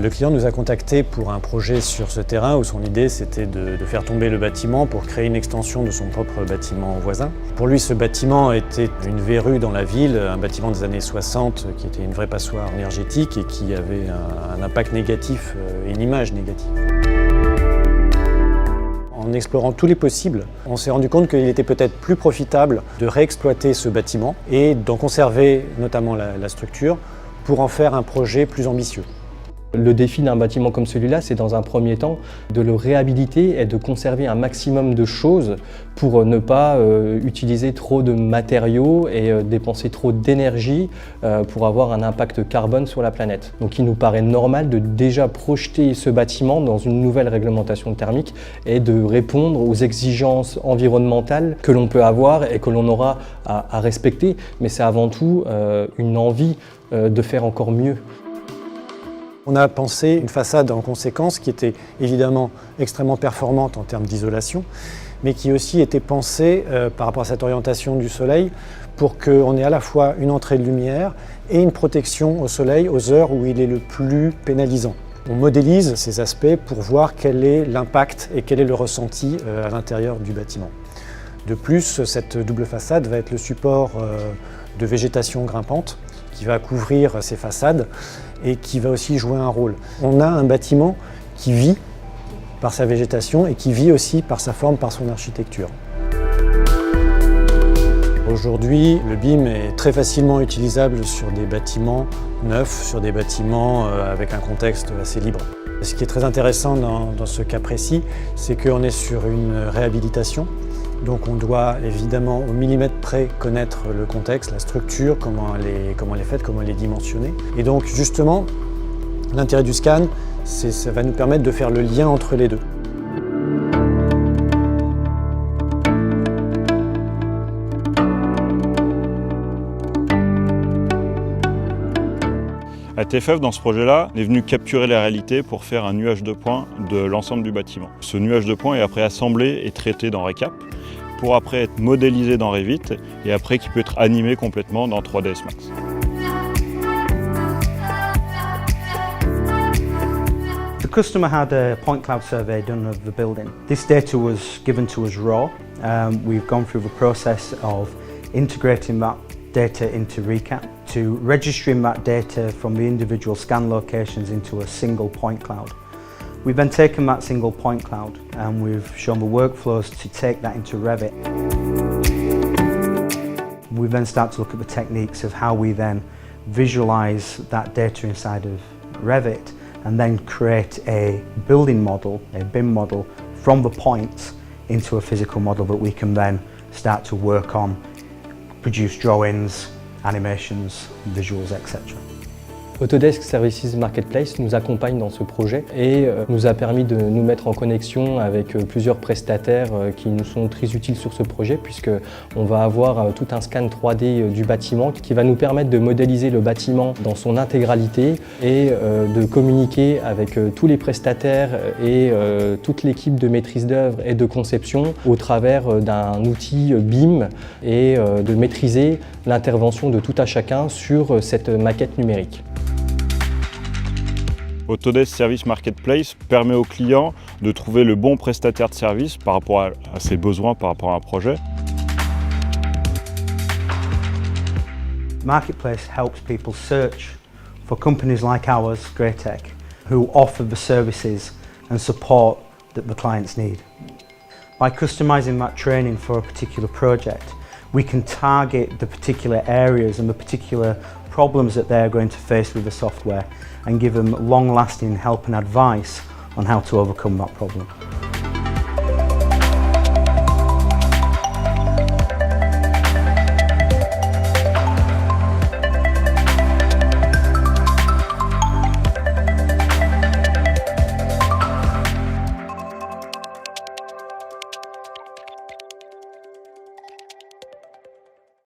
Le client nous a contactés pour un projet sur ce terrain où son idée c'était de faire tomber le bâtiment pour créer une extension de son propre bâtiment voisin. Pour lui, ce bâtiment était une verrue dans la ville, un bâtiment des années 60 qui était une vraie passoire énergétique et qui avait un impact négatif et une image négative. En explorant tous les possibles, on s'est rendu compte qu'il était peut-être plus profitable de réexploiter ce bâtiment et d'en conserver notamment la structure pour en faire un projet plus ambitieux. Le défi d'un bâtiment comme celui-là, c'est dans un premier temps de le réhabiliter et de conserver un maximum de choses pour ne pas utiliser trop de matériaux et dépenser trop d'énergie pour avoir un impact carbone sur la planète. Donc il nous paraît normal de déjà projeter ce bâtiment dans une nouvelle réglementation thermique et de répondre aux exigences environnementales que l'on peut avoir et que l'on aura à respecter. Mais c'est avant tout une envie de faire encore mieux. On a pensé une façade en conséquence qui était évidemment extrêmement performante en termes d'isolation, mais qui aussi était pensée par rapport à cette orientation du soleil pour qu'on ait à la fois une entrée de lumière et une protection au soleil aux heures où il est le plus pénalisant. On modélise ces aspects pour voir quel est l'impact et quel est le ressenti à l'intérieur du bâtiment. De plus, cette double façade va être le support de végétation grimpante qui va couvrir ces façades et qui va aussi jouer un rôle. On a un bâtiment qui vit par sa végétation et qui vit aussi par sa forme, par son architecture. Aujourd'hui, le BIM est très facilement utilisable sur des bâtiments neufs, sur des bâtiments avec un contexte assez libre. Ce qui est très intéressant dans ce cas précis, c'est qu'on est sur une réhabilitation. Donc on doit évidemment au millimètre près connaître le contexte, la structure, comment elle est faite, comment elle est dimensionnée. Et donc justement, l'intérêt du scan, ça va nous permettre de faire le lien entre les deux. À TFF, dans ce projet-là, on est venu capturer la réalité pour faire un nuage de points de l'ensemble du bâtiment. Ce nuage de points est après assemblé et traité dans RECAP, pour après être modélisé dans Revit et après qui peut être animé complètement dans 3ds Max. The customer had a point cloud survey done of the building. This data was given to us raw. We've gone through the process of integrating that data into RECAP, to registering that data from the individual scan locations into a single point cloud. We've then taken that single point cloud and we've shown the workflows to take that into Revit. We then start to look at the techniques of how we then visualize that data inside of Revit and then create a building model, a BIM model, from the points into a physical model that we can then start to work on, produce drawings, animations, visuals, etc. Autodesk Services Marketplace nous accompagne dans ce projet et nous a permis de nous mettre en connexion avec plusieurs prestataires qui nous sont très utiles sur ce projet, puisqu'on va avoir tout un scan 3D du bâtiment qui va nous permettre de modéliser le bâtiment dans son intégralité et de communiquer avec tous les prestataires et toute l'équipe de maîtrise d'œuvre et de conception au travers d'un outil BIM et de maîtriser l'intervention de tout à chacun sur cette maquette numérique. Autodesk Service Marketplace permet au client de trouver le bon prestataire de service par rapport à ses besoins, par rapport à un projet. Marketplace helps people search for companies like ours, Greytech, who offer the services and support that the clients need. By customizing that training for a particular project, we can target the particular areas and the particular problems that they're going to face with the software and give them long-lasting help and advice on how to overcome that problem.